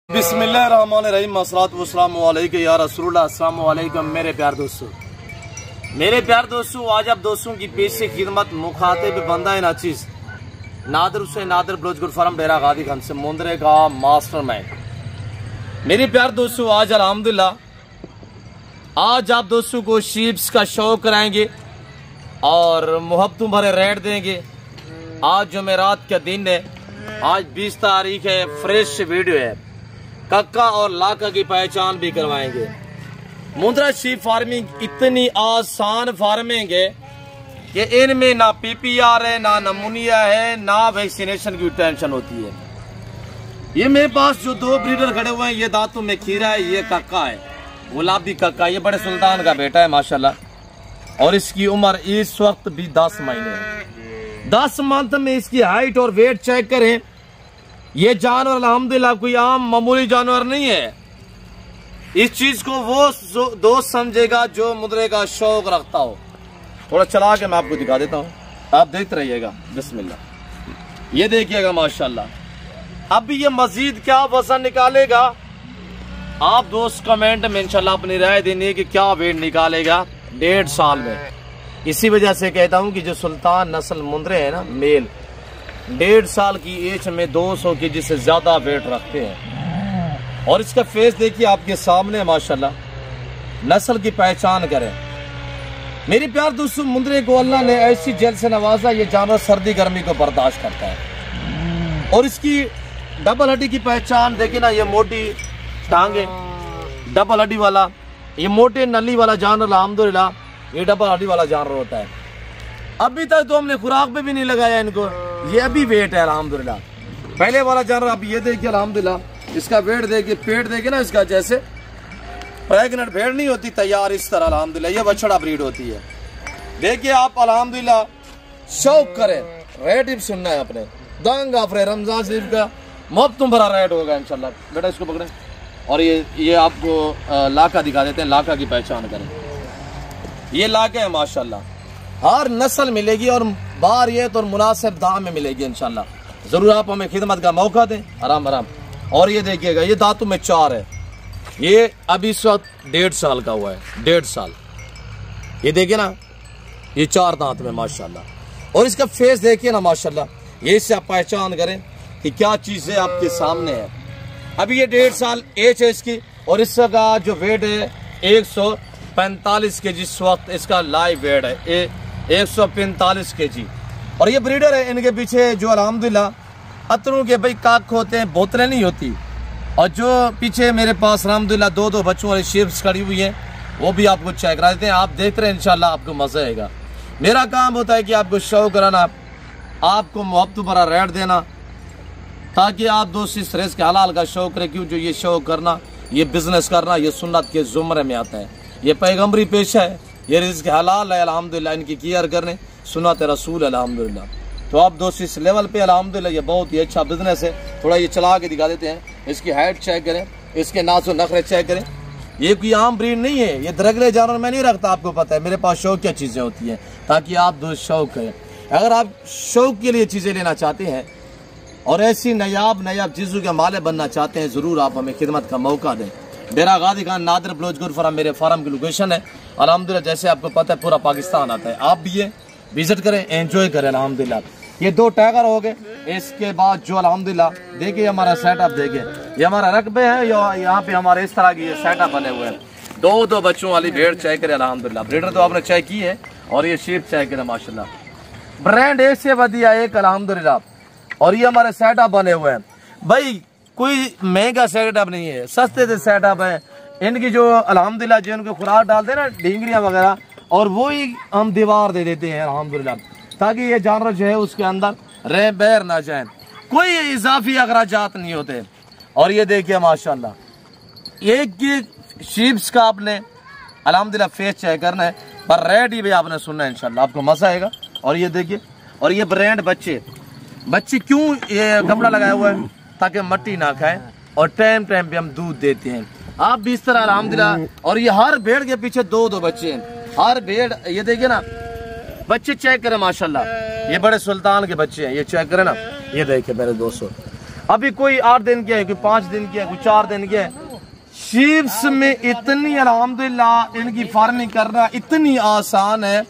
बिस्मिल्लाहिर्रहमानिर्रहीम अस्सलातु वस्सलामु अलैका या रसूलुल्लाह। अस्सलामु अलैकुम मेरे प्यार दोस्तों, आज आप दोस्तों की पेश से खिदमत मुखातिब बंदा नाचीज नादर हुसैन नादर ब्लोचगुड फार्म डेरा गादी खान से मुंदरे का मास्टरमाइंड। मेरे प्यार दोस्तों, आज अल्हम्दुलिल्लाह आज आप दोस्तों को शीप्स का शौक कराएंगे और मोहब्बतों भरे रेट देंगे। आज जुमेरात का दिन है, आज 20 तारीख है, फ्रेश वीडियो है। कक्का और लाका की पहचान भी करवाएंगे। मुंद्रा शीप फार्मिंग इतनी आसान फार्मिंग है कि इनमें ना पीपीआर है, ना नमूनिया है, ना वैक्सीनेशन की टेंशन होती है। ये मेरे पास जो दो ब्रीडर खड़े हुए हैं, ये दांतों में खीरा है, ये कक्का है, गुलाबी कक्का। ये बड़े सुल्तान का बेटा है माशाल्लाह, और इसकी उम्र इस वक्त भी 10 महीने है। 10 मंथ में इसकी हाइट और वेट चेक करें। ये जानवर अल्हम्दुलिल्लाह कोई आम मामूली जानवर नहीं है। इस चीज को वो दोस्त समझेगा जो मुद्रे का शौक रखता हो। थोड़ा चला के मैं आपको दिखा देता हूँ, आप देखते रहिएगा। बिस्मिल्लाह, ये देखिएगा माशाल्लाह। अभी ये मजीद क्या वजन निकालेगा, आप दोस्त कमेंट में इंशाल्लाह अपनी राय देनी कि क्या वेट निकालेगा 1.5 साल में। इसी वजह से कहता हूँ कि जो सुल्तान नस्ल मुंदरे है ना, मेल 1.5 साल की एज में 200 केजी से ज्यादा वेट रखते हैं। और इसका फेस देखिए आपके सामने माशाल्लाह। नस्ल की पहचान करें मेरी प्यार दोस्तों। मुंदरे को अल्लाह ने ऐसी जेल से नवाजा, ये जानवर सर्दी गर्मी को बर्दाश्त करता है। और इसकी डबल हड्डी की पहचान देखिए ना, ये मोटी टांगे, डबल हड्डी वाला, ये मोटे नली वाला जानवर अल्हम्दुलिल्लाह ये डबल हड्डी वाला जानवर होता है। अभी तक तो हमने खुराक पे भी नहीं लगाया इनको, ये अभी वेट है अल्हम्दुलिल्लाह। पहले वाला जानवर आप ये देखिए अल्हम्दुलिल्लाह, इसका वेट देखिए, पेट देखिए ना इसका, जैसे प्रेग्नेंट भेड़ नहीं होती तैयार, इस तरह अल्हम्दुलिल्लाह ये बछड़ा ब्रीड होती है। देखिए आप अल्हम्दुलिल्लाह शौक करें, रेट भी सुनना है अपने दंग आफरे रमजान शरीफ का मुफ्त भरा रेट होगा इंशाल्लाह। बेटा इसको पकड़े और ये आपको लाका दिखा देते हैं, लाका की पहचान करें। ये लाके है माशाल्लाह, हर नस्ल मिलेगी और बार ये तो मुनासिब दाम में मिलेगी इंशाल्लाह। जरूर आप हमें खिदमत का मौका दें, आराम आराम। और ये देखिएगा, ये दांतों में 4 है, ये अभी इस वक्त 1.5 साल का हुआ है, 1.5 साल। ये देखिए ना, ये 4 दांत में माशाल्लाह। और इसका फेस देखिए ना माशाल्लाह, ये इससे आप पहचान करें कि क्या चीजें आपके सामने है। अभी ये 1.5 साल एज है इसकी, और इसका जो वेट है 145 केजी इस वक्त इसका लाइव वेट है, 145 केजी। और ये ब्रीडर है, इनके पीछे जो अल्हम्दुलिल्लाह अतरों के भाई काक होते हैं, बोतलें नहीं होती। और जो पीछे मेरे पास अल्हम्दुलिल्लाह 2 बच्चों वाली शीप्स खड़ी हुई हैं, वो भी आपको चेक करा देते हैं। आप देखते रहे इंशाल्लाह आपको मजा आएगा। मेरा काम होता है कि आपको शौक कराना, आपको मुहब्बत भरा रेट देना, ताकि आप दोस्त इस रिज़्क़ हलाल का शौक करें। क्यों, जो ये शौक करना, ये बिजनेस करना, ये सुन्नत के जुमरे में आता है। ये पैगम्बरी पेशा है, ये रिज़्क़ हलाल है अल्हम्दुलिल्लाह, इनकी केयर करने सुन्नत रसूल अल्हम्दुलिल्लाह। तो आप दोस्त इस लेवल पे अल्हम्दुलिल्लाह ये बहुत ही अच्छा बिजनेस है। थोड़ा ये चला के दिखा देते हैं, इसकी हाइट चेक करें, इसके नाज़ो नखरे चेक करें। ये कोई आम ब्रीड नहीं है, ये दरगले जानवर मैं नहीं रखता, आपको पता है। मेरे पास शौक क्या चीज़ें होती हैं, ताकि आप दोस्त शौक करें। अगर आप शौक के लिए चीज़ें लेना चाहते हैं और ऐसी नायाब चीज़ों के माले बनना चाहते हैं, ज़रूर आप हमें खिदमत का मौका दें। डेरा गादी खान नादर ब्लोचगुड फार्म मेरे फार्म की लोकेशन है अल्हम्दुलिल्लाह। जैसे आपको पता है पूरा पाकिस्तान आता है, आप भी ये विजिट करें, एंजॉय करें अल्हम्दुलिल्लाह। ये 2 टाइगर हो गए। इसके बाद जो अल्हम्दुलिल्लाह देखिए हमारा सेटअप देखिए, ये हमारा रकबे है, यहाँ पे हमारे इस तरह की ये सेटअप बने हुए हैं। 2 बच्चों वाली भेड़ चेक करें अल्हम्दुलिल्लाह। ब्रीडर तो आपने चेक की है, और ये शीप चेक करें माशाल्लाह। ब्रांड एक से बढ़िया एक अल्हम्दुलिल्लाह। और ये हमारे सेटअप बने हुए हैं भाई, कोई महंगा सेटअप नहीं है, सस्ते से सेटअप है। इनकी जो अल्हम्दुलिल्लाह जो इनको खुराक डालते हैं ना, ढींगरियाँ वगैरह, और वो ही हम दीवार दे देते हैं अल्हम्दुलिल्लाह, ताकि ये जानवर जो है उसके अंदर रह बैर ना जाए, कोई इजाफी अखराजात नहीं होते। और ये देखिए माशाल्लाह, एक शीप्स का आपने अल्हम्दुलिल्लाह फेस चेक करना है, पर रेट ही भी आपने सुनना है इंशाल्लाह, आपको मजा आएगा। और ये देखिए, और ये ब्रांड बच्चे क्यों ये कपड़ा लगाया हुआ है, ताकि मट्टी ना खाए, और टाइम टाइम पे हम दूध देते हैं। आप भी इस तरह अल्हम्दुलिल्लाह। और ये हर भेड़ के पीछे 2 बच्चे हैं, हर भेड़। ये देखिए ना, बच्चे चेक करें माशाल्लाह, ये बड़े सुल्तान के बच्चे हैं, ये चेक करें ना, ये देखिए मेरे दोस्तों। अभी कोई 8 दिन की है, कोई 5 दिन की है, कोई 4 दिन की है। शीप्स में इतनी अल्हम्दुलिल्लाह इनकी फार्मिंग करना इतनी आसान है।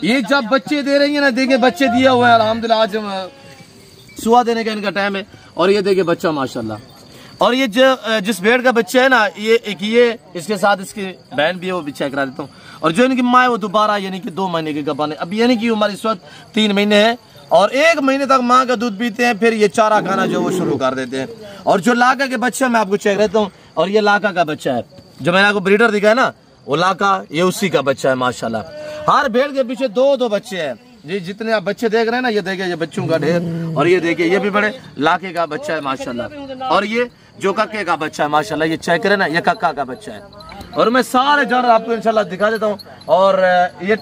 ये जब बच्चे दे रही है ना, देखिए बच्चे दिया हुआ है अल्हम्दुलिल्लाह, आज सुहा देने का इनका टाइम है। और ये देखिए बच्चा माशाल्लाह। और ये जो जिस भेड़ का बच्चा है ना, ये इसके साथ इसकी बहन भी है, वो भी चेक करा देता हूँ। और जो इनकी माँ है वो दोबारा यानी कि 2 महीने की गबान है। अब यानी कि उम्र इस वक्त 3 महीने है और 1 महीने तक माँ का दूध पीते हैं, फिर ये चारा खाना जो वो शुरू कर देते हैं। और जो लाका के बच्चे मैं आपको चेक रहता हूँ, और ये लाका का बच्चा है जो मैंने आपको ब्रीडर दिखाया ना, वो लाका ये उसी का बच्चा है माशाल्लाह। हर भेड़ के पीछे 2-2 बच्चे हैं जी। जितने आप बच्चे देख रहे हैं ना, ये देखिए ये बच्चों का ढेर। और ये देखिए ये भी बड़े लाके का बच्चा है माशाल्लाह। और ये जो कक्के का बच्चा है माशाल्लाह, ये चेक करें ना, ये कक्का का बच्चा है। और मैं सारे जानवर आपको इंशाल्लाह दिखा देता हूँ। और ये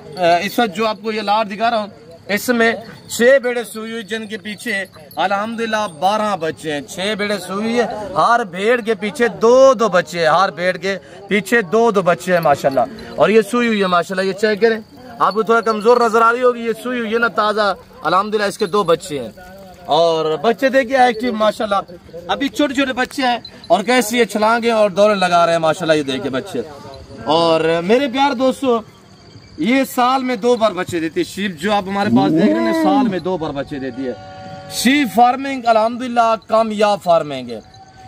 इस वक्त जो आपको ये लाट दिखा रहा हूँ, इसमें 6 भेड़े सुई हुई, जिनके पीछे अल्हम्दुलिल्लाह 12 बच्चे हैं। 6 भेड़े सुई है, हर भेड़ के पीछे 2-2 बच्चे हैं। हर भेड़ के पीछे 2-2 बच्चे हैं माशाल्लाह। और ये सुई हुई है माशाल्लाह, ये चेक करें। आपको थोड़ा कमजोर नजर आ रही होगी, ये सुई हुई है ना ताजा अल्हम्दुलिल्लाह। इसके 2 बच्चे हैं और बच्चे देखिए एक्टिव माशाल्लाह। अभी छोटे छोटे बच्चे हैं और कैसे ये छलांगे और दौड़े लगा रहे हैं माशाल्लाह। ये देखिए बच्चे। और मेरे प्यार दोस्तों, ये साल में 2 बार बच्चे देती है। शीप जो आप हमारे पास देख रहे हैं, साल में 2 बार बच्चे देती है। शीप फार्मिंग अल्हम्दुलिल्लाह कामयाब फार्मिंग है।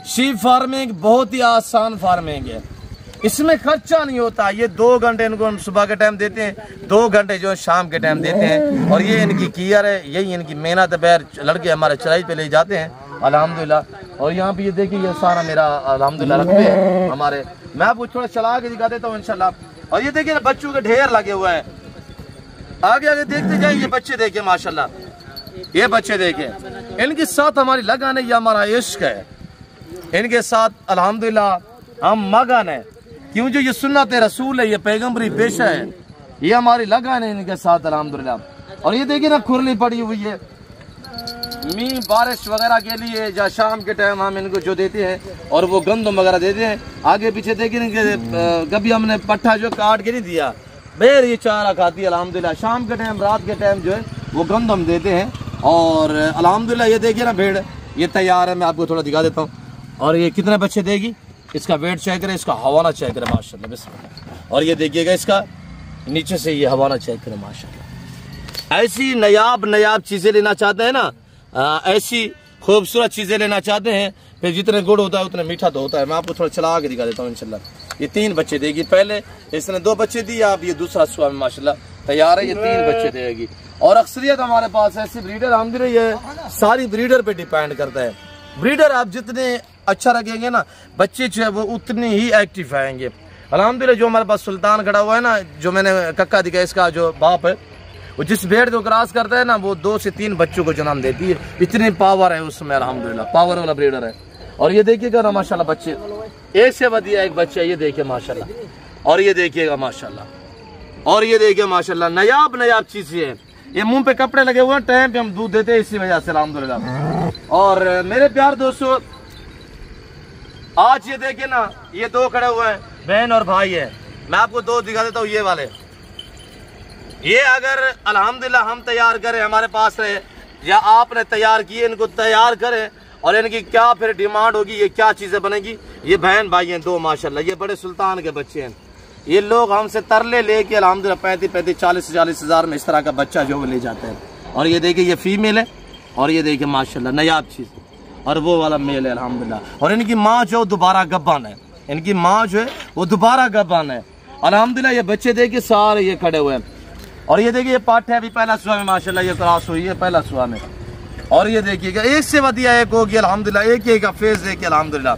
शीप फार्मिंग बहुत ही आसान फार्मिंग है, इसमें खर्चा नहीं होता। ये 2 घंटे इनको हम सुबह के टाइम देते हैं, 2 घंटे जो शाम के टाइम देते हैं। और ये इनकी केयर है, यही इनकी मेहनत है। बैर लड़के हमारे चराई पे ले जाते हैं अल्हम्दुलिल्लाह। और यहाँ पे ये देखिए ये सारा मेरा अल्हम्दुलिल्लाह रखते हैं हमारे। मैं आपको थोड़ा चला के दिखा देता हूँ इंशाल्लाह। और ये देखिए ना बच्चों के ढेर लगे हुए हैं। आगे आगे देखते जाए, ये बच्चे देखे माशाल्लाह, ये बच्चे देखे। इनके साथ हमारी लगन है, ये हमारा इश्क है। इनके साथ अल्हम्दुलिल्लाह हम मगन है, क्यों जो ये सुन्नत रसूल है, ये पैगम्बरी पेशा है, ये हमारी लगन है इनके साथ अल्हम्दुलिल्लाह। और ये देखिए ना खुरली पड़ी हुई है। मींह बारिश वगैरह के लिए या शाम के टाइम हम इनको जो देते हैं, और वो गंदम वगैरह देते हैं। आगे पीछे देखिए कभी हमने पट्टा जो काट के नहीं दिया, बेर ये चारा खाती है अल्हम्दुलिल्लाह। शाम के टाइम रात के टाइम जो है वो गंदम देते हैं। और अल्हम्दुलिल्लाह ये देखिए ना भेड़ ये तैयार है। मैं आपको थोड़ा दिखा देता हूँ। और ये कितने बच्चे देगी, इसका वेट चेक करें, इसका हवाना चेक करें माशाल्लाह बिस्मिल्लाह। और ये देखिएगा इसका नीचे से ये हवाना चेक करें माशाल्लाह। ऐसी नायाब चीजें लेना चाहते हैं ना, ऐसी खूबसूरत चीजें लेना चाहते हैं, फिर जितने गुड़ होता है उतना मीठा तो होता है। मैं आपको थोड़ा चला के दिखा देता हूँ इंशाल्लाह। ये 3 बच्चे देगी। पहले इसने 2 बच्चे दिए, अब ये दूसरा सुहा में माशाल्लाह तैयार है, ये 3 बच्चे देगी। और अक्सरियत हमारे पास ऐसी ब्रीडर, हम ये सारी ब्रीडर पे डिपेंड करता है। ब्रीडर आप जितने अच्छा रखेंगे ना, बच्चे जो है वो उतने ही एक्टिव आएंगे अल्हम्दुलिल्लाह। जो हमारे पास सुल्तान खड़ा हुआ है ना, जो मैंने कक्का दिखाया, इसका जो बाप है, वो जिस भेड़ को क्रॉस करता है ना, वो 2 से 3 बच्चों को जन्म देती है। इतनी पावर है उसमें अल्हम्दुलिल्लाह, पावर वाला ब्रीडर है। और ये देखिएगा ना माशाल्लाह बच्चे, एक से बढ़िया एक बच्चा, ये देखिए माशाल्लाह। और ये देखिएगा माशाल्लाह। और ये देखिए माशाल्लाह नायाब चीजें हैं। ये मुंह पे कपड़े लगे हुए हैं, टाइम पे हम दूध देते हैं इसी वजह से अल्हम्दुलिल्लाह। और मेरे प्यार दोस्तों, आज ये देखिए ना, ये 2 खड़े हुए हैं, बहन और भाई है। मैं आपको 2 दिखा देता हूँ। ये वाले, ये अगर अल्हम्दुलिल्लाह हम तैयार करें, हमारे पास रहे, या आपने तैयार किए, इनको तैयार करें, और इनकी क्या फिर डिमांड होगी, ये क्या चीजें बनेगी। ये बहन भाई हैं 2 माशाल्लाह, ये बड़े सुल्तान के बच्चे हैं। ये लोग हमसे तरले लेके अल्हम्दुलिल्लाह 35-40 हज़ार में इस तरह का बच्चा जो वो ले जाते हैं। और ये देखिए ये फीमेल है, और ये देखिए माशाल्लाह नायाब चीज। और वो वाला मेल है अल्हम्दुलिल्लाह। और इनकी माँ जो दोबारा गब्बान है, इनकी माँ जो है वो दोबारा गब्बान है अल्हम्दुलिल्लाह। ये बच्चे देखिए सारे ये खड़े हुए हैं। और ये देखिए ये पाठ है, अभी पहला सुहा में माशाल्लाह ये क्रॉस हुई है, पहला सुहा में। और ये देखिएगा एक से बढ़िया एक होगी अल्हम्दुलिल्लाह, एक का फेस देखिए अल्हम्दुलिल्लाह।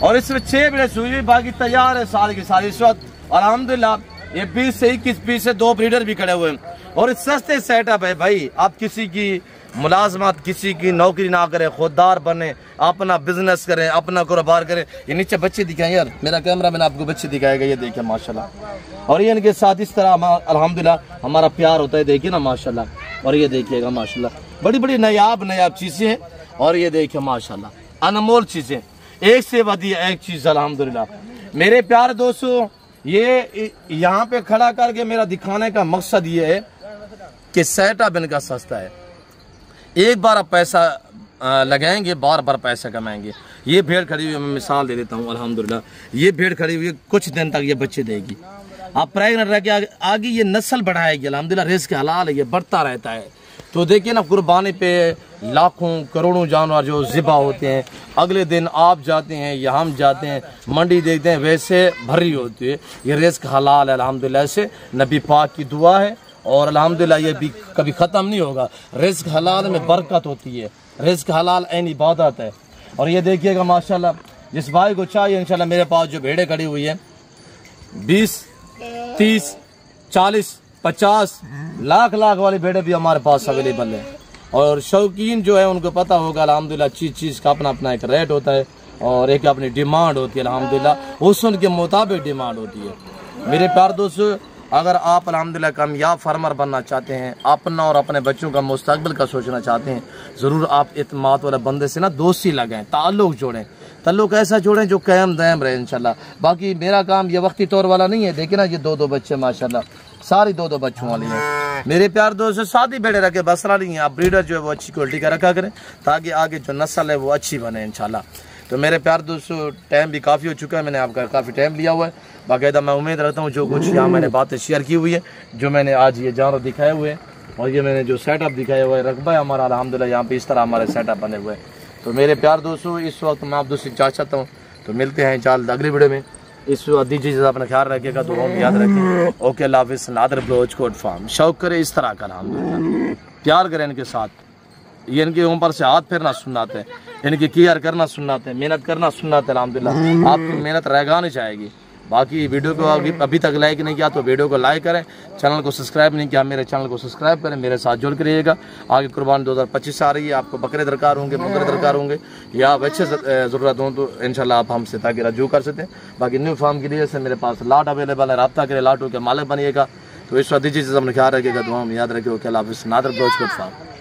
और इसमें 6 ब्रीडर्स हुई, बाकी तैयार है सारी की सारी इस वक्त अल्हम्दुलिल्लाह। ये 20 से 21 पीस से 2 ब्रीडर भी खड़े हुए हैं। और सस्ते सेटअप है भाई, आप किसी की मुलाजमत, किसी की नौकरी ना करें, खुददार बने, अपना बिजनेस करें, अपना कारोबार करें। ये नीचे बच्चे दिखाएं यार, मेरा कैमरा मैंने आपको बच्चे दिखाएगा, ये देखिए माशाल्लाह। और ये इनके साथ इस तरह अल्हम्दुलिल्लाह हमारा प्यार होता है, देखिए ना माशाल्लाह। और ये देखिएगा माशाल्लाह बड़ी बड़ी नायाब चीजें हैं। और ये देखिए माशाल्लाह अनमोल चीजें, एक से बढ़िया एक चीज अल्हम्दुलिल्लाह। मेरे प्यारे दोस्तों, ये यहाँ पे खड़ा करके मेरा दिखाने का मकसद ये है कि सेटअप इनका सस्ता है। एक बार आप पैसा लगाएंगे बार बार पैसे कमाएंगे। ये भेड़ खड़ी हुई है, मैं मिसाल दे देता हूँ अल्हम्दुलिल्लाह, ये भेड़ खड़ी हुई है, कुछ दिन तक ये बच्चे देगी, आप प्रेगनेंट रह के आगे ये नस्ल बढ़ाएगी अल्हम्दुलिल्लाह, रिज़्क़ हलाल है, ये बढ़ता रहता है। तो देखिए ना, कुर्बानी पे लाखों करोड़ों जानवर जो ज़िबा होते हैं, अगले दिन आप जाते हैं या हम जाते हैं मंडी देखते हैं वैसे भरी होती है। ये रिज़्क़ हलाल है अल्हम्दुलिल्लाह, से नबी पाक की दुआ है और अल्हम्दुलिल्लाह ये भी कभी ख़त्म नहीं होगा। रिज़्क़ हलाल में बरकत होती है, रिज़्क़ हलाल ऐन इबादत है। और ये देखिएगा माशाल्लाह, जिस भाई को चाहिए इंशाल्लाह, मेरे पास जो भेड़ें खड़ी हुई है 20, 30, 40, 50 लाख वाली भेड़ें भी हमारे पास अवेलेबल है। और शौकीन जो है उनको पता होगा अल्हम्दुलिल्लाह, चीज़ का अपना अपना एक रेट होता है और एक अपनी डिमांड होती है अल्हम्दुलिल्लाह, उसन के मुताबिक डिमांड होती है। मेरे प्यार दोस्तों, अगर आप अल्हम्दुलिल्लाह कामयाब फार्मर बनना चाहते हैं, अपना और अपने बच्चों का मुस्तकबिल का सोचना चाहते हैं, ज़रूर आप इत्मीनान वाले बंदे से ना दोस्ती लगाएं, ताल्लुक़ जोड़ें, ताल्लुक़ ऐसा जोड़ें जो कायम दायम रहे इंशाल्लाह। बाकी मेरा काम ये वक्ती तौर वाला नहीं है। देखिए ना, ये 2-2 बच्चे माशाल्लाह, सारी 2-2 बच्चों वाली हैं। मेरे प्यार दोस्तों, शादी बेड़े रखे बसरा नहीं है, आप ब्रीडर जो है वो अच्छी क्वालिटी का रखा करें ताकि आगे जो नस्ल है वो अच्छी बने इंशाल्लाह। तो मेरे प्यार दोस्तों, टाइम भी काफ़ी हो चुका है, मैंने आपका काफ़ी टाइम लिया हुआ है। बाकायदा मैं उम्मीद रखता हूँ जो कुछ यहाँ मैंने बातें शेयर की हुई है, जो मैंने आज ये जानवर दिखाए हुए हैं और ये मैंने जो सेटअप दिखाया हुआ है, रकबा है हमारा अल्हम्दुलिल्लाह, यहाँ पे इस तरह हमारे सेटअप बने हुए हैं। तो मेरे प्यार दोस्तों, इस वक्त मैं आप दोस्तों से चाह चाहता हूँ, तो मिलते हैं जल्द अगली वीडियो में। इस दीजिए, अपना ख्याल रखिएगा, दुआओं में याद रखें। ओके, अल्लाह हाफ़िज़। नादर ब्लोच कोट फार्म, शौक करें इस तरह का अल्हम्दुलिल्लाह, प्यार करें इनके साथ, ये इनके ऊपर से हाथ फेरना सुनाते हैं, इनकी केयर करना सुनाते हैं, मेहनत करना सुनाते हैं अल्हम्दुलिल्लाह, आपकी मेहनत रहगानी जाएगी। बाकी वीडियो को अभी तक लाइक नहीं किया तो वीडियो को लाइक करें, चैनल को सब्सक्राइब नहीं किया मेरे चैनल को सब्सक्राइब करें, मेरे साथ जुड़ कर रहिएगा। आगे कुर्बान 2025 आ रही है, आपको बकरे दरकार होंगे, मुर्गे दरकार होंगे या बच्चे ज़रूरत हों तो इंशाल्लाह आप हमसे ताकि रजू कर सकते हैं। बाकी न्यू फार्म के लिए से मेरे पास लाट अवेलेबल है, रब्ता करें, लाटों के मालिक बनिएगा। तो इस वक्त दीजिए, अपने ख्याल रखिएगा, दुआ में याद रखिए। ओके, अल्लाह हाफ़िज़। नादर ब्लोच कोट फार्म।